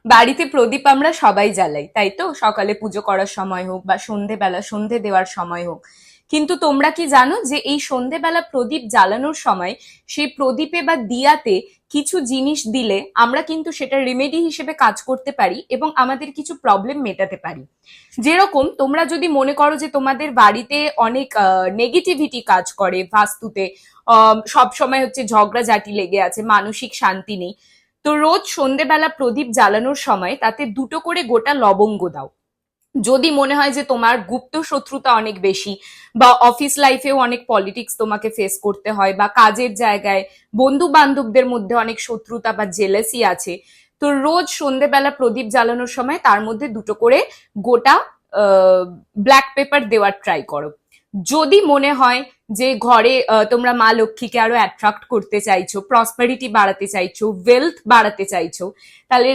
বাড়িতে প্রদীপ আমরা সবাই জ্বালাই, তাই তো? সকালে পুজো করার সময় হোক বা সন্ধেবেলা সন্ধে দেওয়ার সময় হোক। কিন্তু তোমরা কি জানো যে এই সন্ধেবেলা প্রদীপ জ্বালানোর সময় সেই প্রদীপে বা দিয়াতে কিছু জিনিস দিলে আমরা কিন্তু সেটা রেমেডি হিসেবে কাজ করতে পারি এবং আমাদের কিছু প্রবলেম মেটাতে পারি। যেরকম তোমরা যদি মনে করো যে তোমাদের বাড়িতে অনেক নেগেটিভিটি কাজ করে বাস্তুতে, সব সময় হচ্ছে ঝগড়াঝাটি লেগে আছে, মানসিক শান্তি নেই, তো রোজ সন্ধেবেলা প্রদীপ জ্বালানোর সময় তাতে দুটো করে গোটা লবঙ্গ দাও। যদি মনে হয় যে তোমার গুপ্ত শত্রুতা অনেক বেশি, বা অফিস লাইফেও অনেক পলিটিক্স তোমাকে ফেস করতে হয়, বা কাজের জায়গায় বন্ধু বান্ধবদের মধ্যে অনেক শত্রুতা বা জেলাসি আছে, তো রোজ সন্ধেবেলা প্রদীপ জ্বালানোর সময় তার মধ্যে দুটো করে গোটা ব্ল্যাক পেপার দেওয়ার ট্রাই করো। যদি মনে হয় যে ঘরে তোমরা মা লক্ষ্মীকে আরো অ্যাট্রাক্ট করতে চাইছো, প্রসপারিটি বাড়াতে চাইছো, ওয়েলথ বাড়াতে চাইছো, তাহলে